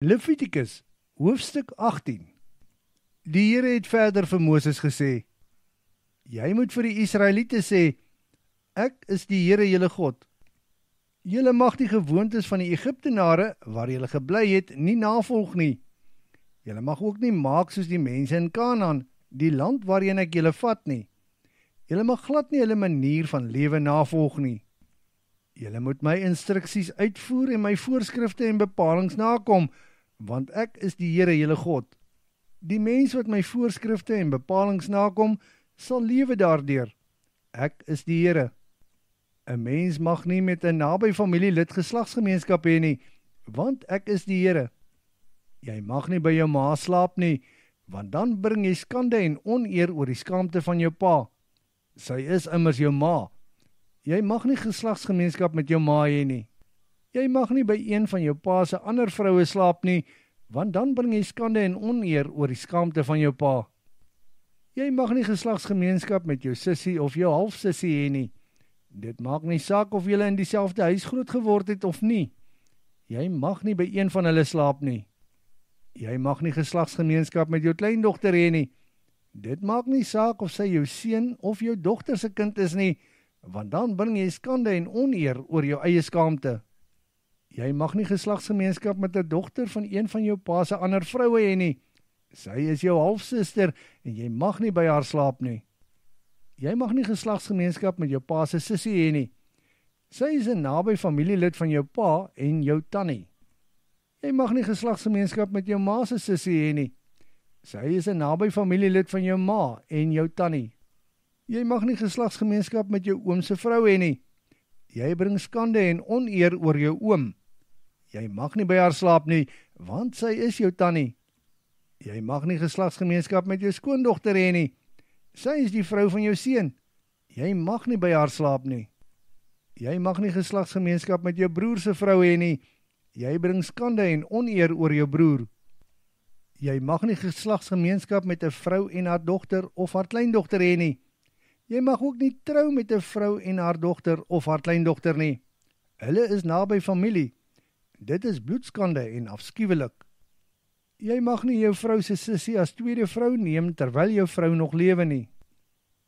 Levitikus, hoofstuk 18. Die Here het verder vir Moses gesê, jy moet vir die Israeliete sê, ek is die Here julle God. Julle mag die gewoontes van die Egiptenare, waar julle gebly het, nie navolg nie. Julle mag ook nie maak soos die mense in Kanaan, die land waarin ek julle vat nie. Julle mag glad nie hulle manier van lewe navolg nie. Julle moet my instruksies uitvoer en my voorskrifte en bepalings nakom, want ek is die Here julle God. Die mens wat my voorskrifte en bepalings nakom, sal lewe daardeur. Ek is die Here. 'n Mens mag nie met 'n naby familielid geslagsgemeenskap hê nie, want ek is die Here. Jy mag nie by jou ma slaap nie, want dan bring jy skande en oneer oor die skaamte van jou pa. Sy is immers jou ma. Jy mag nie geslagsgemeenskap met jou ma hê nie. Jy mag nie by een van jou pa se ander vroue slaap nie, want dan bring jy skande en oneer oor die skaamte van jou pa. Jy mag nie geslagsgemeenskap met jou sussie of jou halfsussie hê nie. Dit maak nie saak of julle in dieselfde huis groot geword het of nie. Jy mag nie by een van hulle slaap nie. Jy mag nie geslagsgemeenskap met jou kleindogter hê nie. Dit maak nie saak of sy jou seun of jou dogter se kind is nie, want dan bring jy skande en oneer oor jou eie skaamte. Jy mag nie geslagsgemeenskap met 'n dogter van een van jou pa se ander vroue hê nie. Sy is jou halfsuster en jy mag nie by haar slaap nie. Jy mag nie geslagsgemeenskap met jou pa se sussie hê nie. Sy is 'n naby familielid van jou pa en jou tannie. Jy mag nie geslagsgemeenskap met jou ma se sussie hê nie. Sy is 'n naby familielid van jou ma en jou tannie. Jy mag nie geslagsgemeenskap met jou oom se vrou hê nie. Jy bring skande en oneer oor jou oom. Jy mag nie by haar slaap nie, want sy is jou tannie. Jy mag nie geslagsgemeenskap met jou skoondogter hê nie. Sy is die vrou van jou seun. Jy mag nie by haar slaap nie. Jy mag nie geslagsgemeenskap met jou broer se vrou hê nie. Jy bring skande en oneer oor jou broer. Jy mag nie geslagsgemeenskap met 'n vrou en haar dogter of haar kleindogter hê nie. Jy mag ook nie trou met 'n vrou en haar dogter of haar kleindogter nie. Hulle is naby familie. Dit is bloedskande en afskuwelik. Jy mag nie jou vrou se sussie as tweede vrou neem terwyl jou vrou nog lewe nie.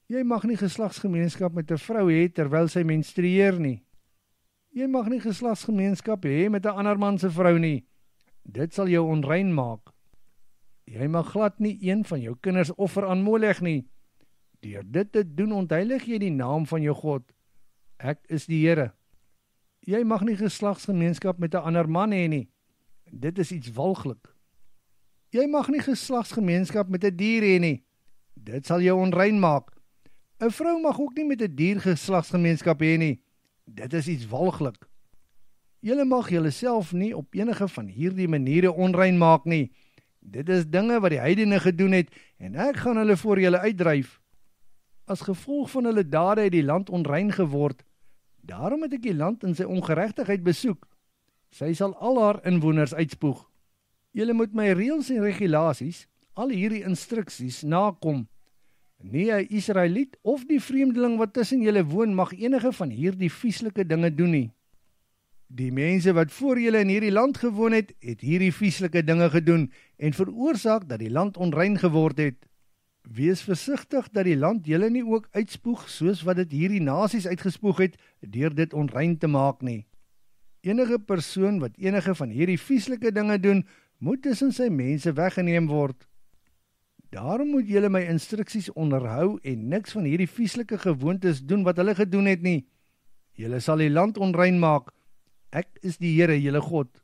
Jy mag nie geslagsgemeenskap met 'n vrou hê terwyl sy menstrueer nie. Jy mag nie geslagsgemeenskap hê met 'n ander man se vrou nie. Dit sal jou onrein maak. Jy mag glad nie een van jou kinders offer aan Molech nie. Deur dit te doen ontheilig jy die naam van jou God. Ek is die Here. Jy mag nie geslagsgemeenskap met 'n ander man hê nie. Dit is iets walglik. Jy mag nie geslagsgemeenskap met 'n dier hê nie. Dit sal jou onrein maak. 'n Vrou mag ook nie met 'n dier geslagsgemeenskap hê nie. Dit is iets walglik. Julle mag julleself nie op enige van hierdie maniere onrein maak nie. Dit is dinge wat die heidene gedoen het en ek gaan hulle voor julle uitdryf. As gevolg van hulle dade het die land onrein geword. Daarom het ek die land in sy ongeregtigheid besoek. Sy sal al haar inwoners uitspoeg. Julle moet my reëls en regulasies, al hierdie instruksies, nakom. Nie 'n Israeliet of die vreemdeling wat tussen julle woon mag enige van hierdie vieslike dinge doen nie. Die mense wat voor julle in hierdie land gewoon het, het hierdie vieslike dinge gedoen en veroorsaak dat die land onrein geword het. Wees versigtig dat die land julle nie ook uitspoeg soos wat dit hierdie nasies uitgespoeg het, deur dit onrein te maak nie. Enige persoon wat enige van hierdie vieslike dinge doen, moet tussen sy mense weggeneem word. Daarom moet julle my instruksies onderhou en niks van hierdie vieslike gewoontes doen wat hulle gedoen het nie. Julle sal die land onrein maak. Ek is die Here, julle God.